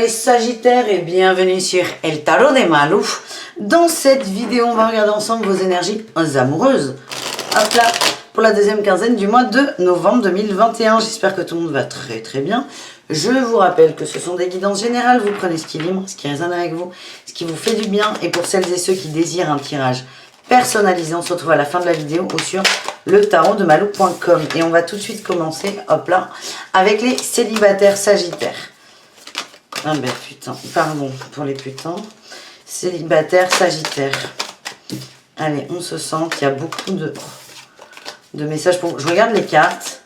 les Sagittaires et bienvenue sur El Tarot de Malou. Dans cette vidéo, on va regarder ensemble vos énergies amoureuses. Hop là, pour la deuxième quinzaine du mois de novembre 2021. J'espère que tout le monde va très très bien. Je vous rappelle que ce sont des guidances générales. Vous prenez ce qui vibre, ce qui résonne avec vous, ce qui vous fait du bien. Et pour celles et ceux qui désirent un tirage personnalisé, on se retrouve à la fin de la vidéo ou sur letarotsdemalou.com. Et on va tout de suite commencer, hop là, avec les célibataires Sagittaires. Ah ben putain, pardon pour les putains. Célibataire Sagittaire. Allez, on se sent qu'il y a beaucoup de messages pour vous. Je regarde les cartes.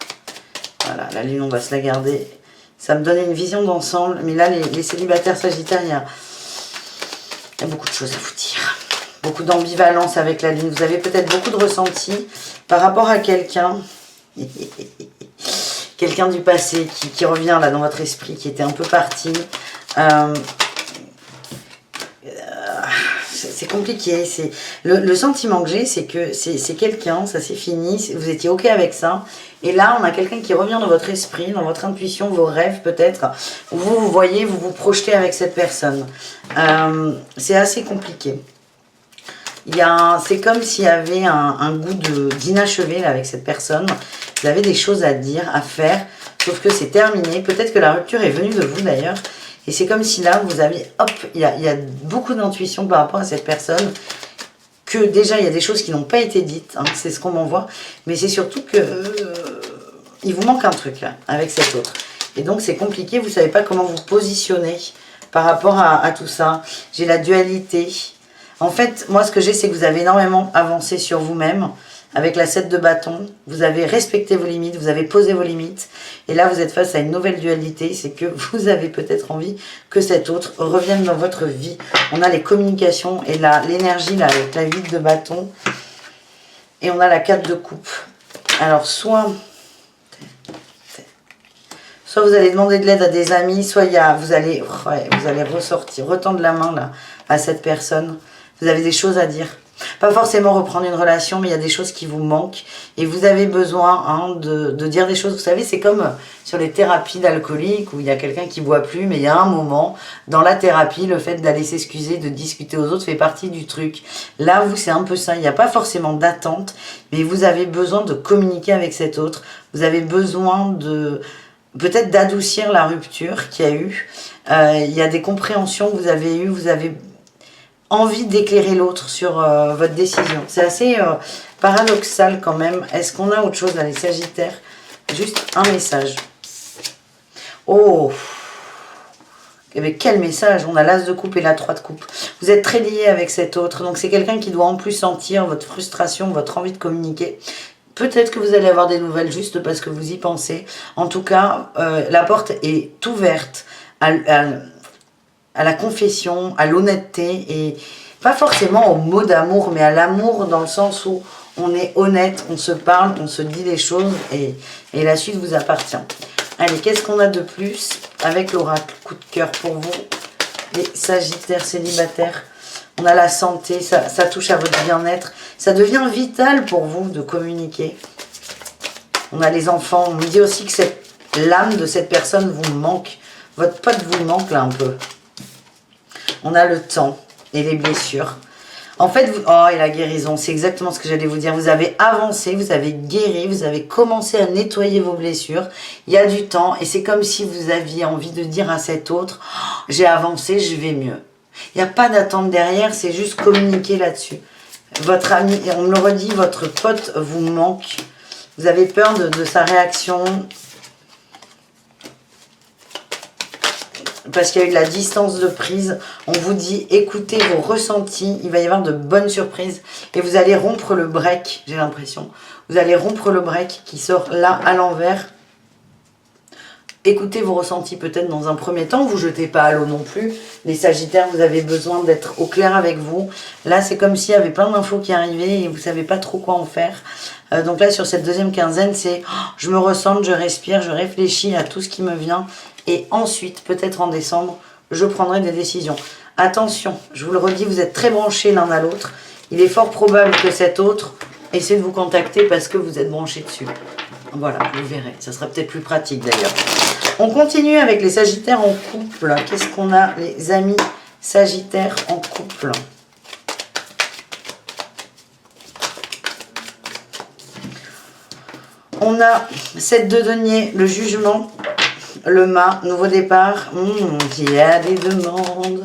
Voilà, la lune, on va se la garder. Ça me donne une vision d'ensemble. Mais là, les célibataires Sagittaires, il y a beaucoup de choses à vous dire. Beaucoup d'ambivalence avec la lune. Vous avez peut-être beaucoup de ressentis par rapport à quelqu'un. Quelqu'un du passé qui revient là dans votre esprit, qui était un peu parti. C'est compliqué. Le sentiment que j'ai, c'est que c'est quelqu'un, ça c'est fini, vous étiez ok avec ça. Et là, on a quelqu'un qui revient dans votre esprit, dans votre intuition, vos rêves peut-être. Vous voyez, vous vous projetez avec cette personne. C'est assez compliqué. C'est comme s'il y avait un goût d'inachevé avec cette personne. Vous avez des choses à dire, à faire, sauf que c'est terminé. Peut-être que la rupture est venue de vous d'ailleurs. Et c'est comme si là, vous aviez, hop, il y a beaucoup d'intuition par rapport à cette personne. Que déjà, il y a des choses qui n'ont pas été dites. Hein, c'est ce qu'on m'envoie. Mais c'est surtout que il vous manque un truc là, avec cet autre. Et donc, c'est compliqué. Vous ne savez pas comment vous positionner par rapport à tout ça. J'ai la dualité. En fait, moi, ce que j'ai, c'est que vous avez énormément avancé sur vous-même. Avec la 7 de bâton, vous avez respecté vos limites, vous avez posé vos limites. Et là, vous êtes face à une nouvelle dualité. C'est que vous avez peut-être envie que cet autre revienne dans votre vie. On a les communications et l'énergie là avec la 8 de bâton. Et on a la 4 de coupe. Alors, soit vous allez demander de l'aide à des amis, soit vous allez ressortir, retendre la main là à cette personne. Vous avez des choses à dire. Pas forcément reprendre une relation, mais il y a des choses qui vous manquent. Et vous avez besoin de dire des choses. Vous savez, c'est comme sur les thérapies d'alcooliques où il y a quelqu'un qui ne boit plus, mais il y a un moment, dans la thérapie, le fait d'aller s'excuser, de discuter aux autres fait partie du truc. Là, vous, c'est un peu ça. Il n'y a pas forcément d'attente, mais vous avez besoin de communiquer avec cet autre. Vous avez besoin peut-être d'adoucir la rupture qu'il y a eu. Il y a des compréhensions que vous avez eues. Vous avez envie d'éclairer l'autre sur votre décision. C'est assez paradoxal quand même. Est-ce qu'on a autre chose là, les Sagittaires? Juste un message. Oh! Mais quel message! On a l'As de coupe et la 3 de coupe. Vous êtes très liés avec cet autre. Donc c'est quelqu'un qui doit en plus sentir votre frustration, votre envie de communiquer. Peut-être que vous allez avoir des nouvelles juste parce que vous y pensez. En tout cas, la porte est ouverte à la confession, à l'honnêteté, et pas forcément au mot d'amour, mais à l'amour dans le sens où on est honnête, on se parle, on se dit les choses, et la suite vous appartient. Allez, qu'est-ce qu'on a de plus avec l'oracle? Coup de cœur pour vous, les Sagittaires célibataires. On a la santé, ça touche à votre bien-être. Ça devient vital pour vous de communiquer. On a les enfants. On me dit aussi que l'âme de cette personne vous manque. Votre pote vous manque là un peu. On a le temps et les blessures. En fait, et la guérison, c'est exactement ce que j'allais vous dire. Vous avez avancé, vous avez guéri, vous avez commencé à nettoyer vos blessures. Il y a du temps et c'est comme si vous aviez envie de dire à cet autre, oh, j'ai avancé, je vais mieux. Il n'y a pas d'attente derrière, c'est juste communiquer là-dessus. Votre ami, on me le redit, votre pote vous manque. Vous avez peur de sa réaction. Parce qu'il y a eu de la distance de prise. On vous dit, écoutez vos ressentis. Il va y avoir de bonnes surprises. Et vous allez rompre le break, j'ai l'impression. Vous allez rompre le break qui sort là à l'envers. Écoutez vos ressentis peut-être dans un premier temps. Vous ne jetez pas à l'eau non plus. Les Sagittaires, vous avez besoin d'être au clair avec vous. Là, c'est comme s'il y avait plein d'infos qui arrivaient et vous ne savez pas trop quoi en faire. Donc là, sur cette deuxième quinzaine, c'est je me ressente, je respire, je réfléchis à tout ce qui me vient. Et ensuite, peut-être en décembre, je prendrai des décisions. Attention, je vous le redis, vous êtes très branchés l'un à l'autre. Il est fort probable que cet autre essaie de vous contacter parce que vous êtes branchés dessus. Voilà, vous verrez. Ça sera peut-être plus pratique d'ailleurs. On continue avec les Sagittaires en couple. Qu'est-ce qu'on a, les amis Sagittaires en couple? On a 7 de denier, le jugement, le mât, nouveau départ. Il y a des demandes.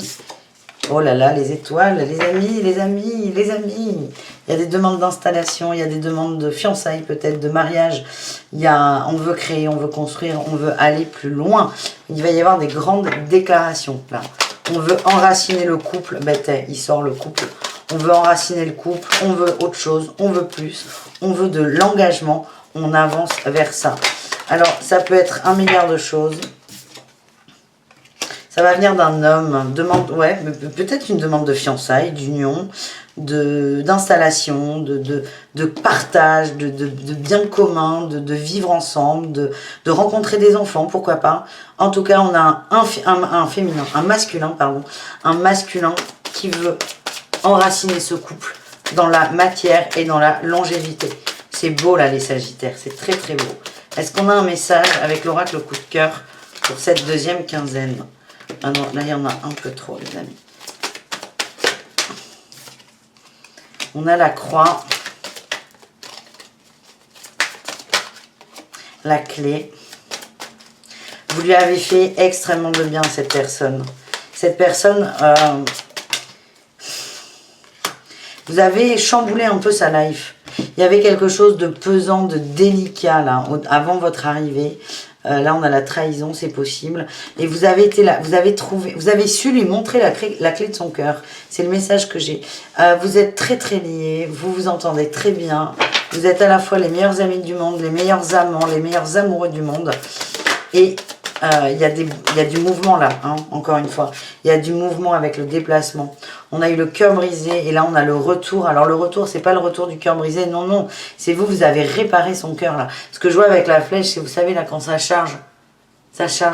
Oh là là, les étoiles, les amis, les amis, les amis. Il y a des demandes d'installation, il y a des demandes de fiançailles peut-être, de mariage. On veut créer, on veut construire, on veut aller plus loin. Il va y avoir des grandes déclarations là. On veut enraciner le couple. Il sort le couple. On veut enraciner le couple, on veut autre chose, on veut plus. On veut de l'engagement, on avance vers ça. Alors, ça peut être un milliard de choses. Ça va venir d'un homme, peut-être une demande de fiançailles, d'union, d'installation, de partage, de bien commun, de vivre ensemble, de rencontrer des enfants, pourquoi pas. En tout cas, on a un masculin qui veut enraciner ce couple dans la matière et dans la longévité. C'est beau là les Sagittaires, c'est très très beau. Est-ce qu'on a un message avec l'oracle coup de cœur pour cette deuxième quinzaine? Ah non, là il y en a un peu trop les amis. On a la croix, la clé. Vous lui avez fait extrêmement de bien cette personne. Cette personne, vous avez chamboulé un peu sa life. Il y avait quelque chose de pesant, de délicat là, avant votre arrivée. Là, on a la trahison, c'est possible. Et vous avez été là, vous avez su lui montrer la clé de son cœur. C'est le message que j'ai. Vous êtes très très liés, vous vous entendez très bien. Vous êtes à la fois les meilleurs amis du monde, les meilleurs amants, les meilleurs amoureux du monde. Et il y a du mouvement là, hein, encore une fois. Il y a du mouvement avec le déplacement. On a eu le cœur brisé et là on a le retour. Alors le retour, c'est pas le retour du cœur brisé, non, non. C'est vous avez réparé son cœur là. Ce que je vois avec la flèche, c'est, vous savez là, quand ça charge,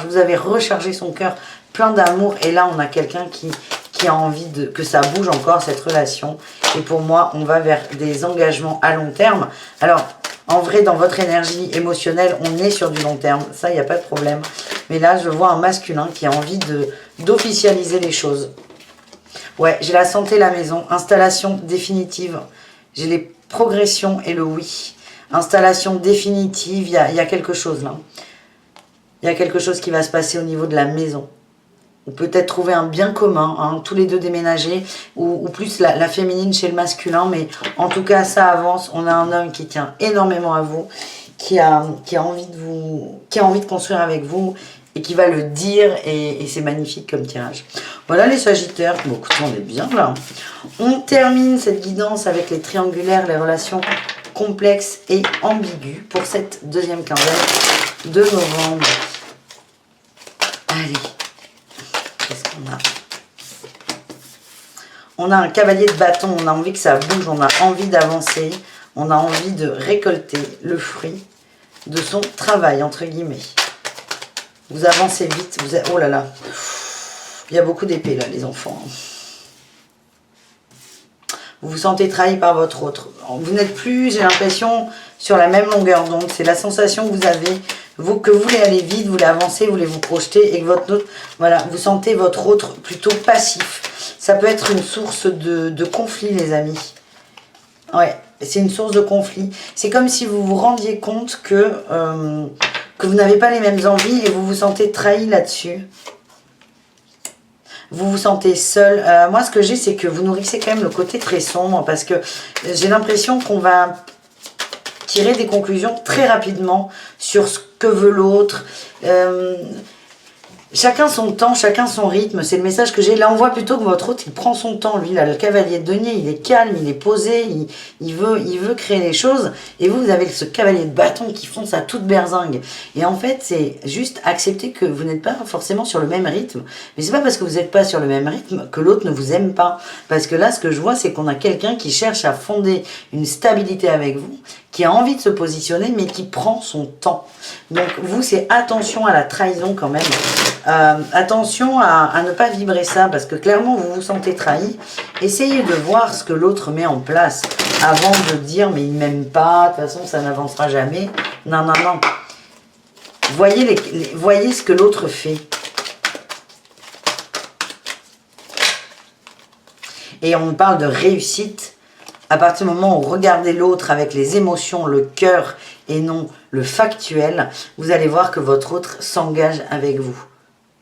vous avez rechargé son cœur plein d'amour. Et là on a quelqu'un qui a envie que ça bouge encore cette relation. Et pour moi, on va vers des engagements à long terme. Alors, en vrai, dans votre énergie émotionnelle, on est sur du long terme. Ça, il n'y a pas de problème. Mais là, je vois un masculin qui a envie d'officialiser les choses. Ouais, j'ai la santé, la maison. Installation définitive. J'ai les progressions et le oui. Installation définitive, il y a quelque chose là. Il y a quelque chose qui va se passer au niveau de la maison. Ou peut-être trouver un bien commun, hein, tous les deux déménager, ou plus la féminine chez le masculin, mais en tout cas ça avance. On a un homme qui tient énormément à vous, qui a envie de construire avec vous, et qui va le dire, et c'est magnifique comme tirage. Voilà les Sagittaires, bon écoutez, on est bien là. On termine cette guidance avec les triangulaires, les relations complexes et ambiguës pour cette deuxième quinzaine de novembre. Allez. Qu'est-ce qu'on a? On a un cavalier de bâton, on a envie que ça bouge, on a envie d'avancer, on a envie de récolter le fruit de son travail, entre guillemets. Vous avancez vite, oh là là, il y a beaucoup d'épées là, les enfants. Vous vous sentez trahi par votre autre. Vous n'êtes plus, j'ai l'impression, sur la même longueur d'onde. C'est la sensation que vous avez, que vous voulez aller vite, vous voulez avancer, vous voulez vous projeter, et que votre autre, voilà, vous sentez votre autre plutôt passif. Ça peut être une source de conflit, les amis. Ouais, c'est une source de conflit. C'est comme si vous vous rendiez compte que vous n'avez pas les mêmes envies et vous vous sentez trahi là-dessus. Vous vous sentez seul. Moi, ce que j'ai, c'est que vous nourrissez quand même le côté très sombre, parce que j'ai l'impression qu'on va tirer des conclusions très rapidement sur ce que veut l'autre. Chacun son temps, chacun son rythme, c'est le message que j'ai. Là, on voit plutôt que votre autre, il prend son temps. Lui, là, le cavalier de denier, il est calme, il est posé, il veut créer les choses. Et vous avez ce cavalier de bâton qui fonce à toute berzingue. Et en fait, c'est juste accepter que vous n'êtes pas forcément sur le même rythme. Mais c'est pas parce que vous n'êtes pas sur le même rythme que l'autre ne vous aime pas. Parce que là, ce que je vois, c'est qu'on a quelqu'un qui cherche à fonder une stabilité avec vous, qui a envie de se positionner, mais qui prend son temps. Donc, vous, c'est attention à la trahison quand même. Attention à ne pas vibrer ça, parce que clairement vous vous sentez trahi. Essayez de voir ce que l'autre met en place avant de dire mais il m'aime pas, de toute façon ça n'avancera jamais. Non, non, non. Voyez ce que l'autre fait. Et on parle de réussite. À partir du moment où vous regardez l'autre avec les émotions, le cœur et non le factuel, vous allez voir que votre autre s'engage avec vous.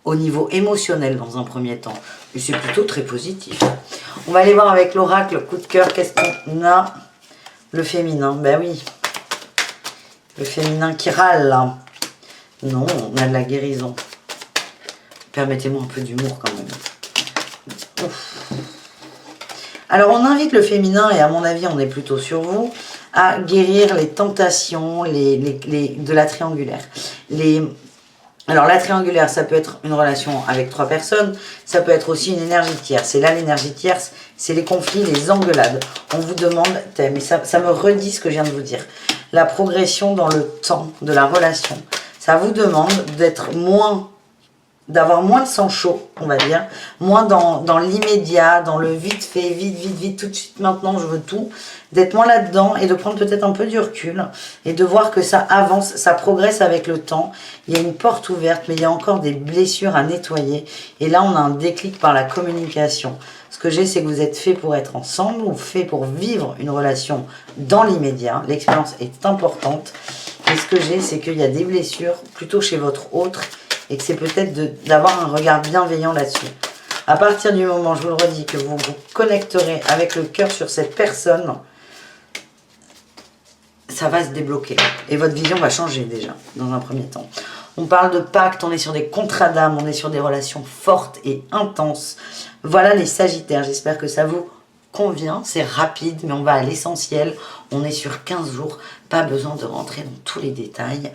Au niveau émotionnel dans un premier temps. Et c'est plutôt très positif. On va aller voir avec l'oracle, coup de cœur, qu'est-ce qu'on a? Le féminin, ben oui. Le féminin qui râle là. Non, on a de la guérison. Permettez-moi un peu d'humour quand même. Ouf. Alors on invite le féminin, et à mon avis on est plutôt sur vous, à guérir les tentations de la triangulaire. Alors la triangulaire, ça peut être une relation avec 3 personnes, ça peut être aussi une énergie tierce. Et là l'énergie tierce, c'est les conflits, les engueulades. On vous demande, mais ça me redit ce que je viens de vous dire. La progression dans le temps de la relation. Ça vous demande d'avoir moins de sang chaud, on va dire, moins dans l'immédiat, dans le vite fait, vite, tout de suite, maintenant, je veux tout, d'être moins là-dedans et de prendre peut-être un peu du recul et de voir que ça avance, ça progresse avec le temps. Il y a une porte ouverte, mais il y a encore des blessures à nettoyer. Et là, on a un déclic par la communication. Ce que j'ai, c'est que vous êtes fait pour être ensemble ou fait pour vivre une relation dans l'immédiat. L'expérience est importante. Et ce que j'ai, c'est qu'il y a des blessures plutôt chez votre autre et que c'est peut-être d'avoir un regard bienveillant là-dessus. À partir du moment, je vous le redis, que vous vous connecterez avec le cœur sur cette personne, ça va se débloquer. Et votre vision va changer déjà, dans un premier temps. On parle de pacte, on est sur des contrats d'âme, on est sur des relations fortes et intenses. Voilà les Sagittaires, j'espère que ça vous convient. C'est rapide, mais on va à l'essentiel. On est sur 15 jours, pas besoin de rentrer dans tous les détails.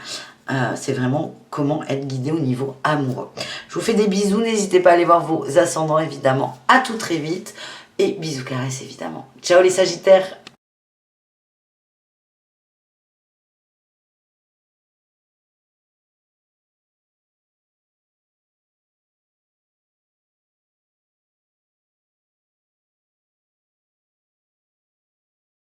C'est vraiment comment être guidé au niveau amoureux. Je vous fais des bisous, n'hésitez pas à aller voir vos ascendants évidemment. À tout très vite et bisous caresses évidemment. Ciao les Sagittaires.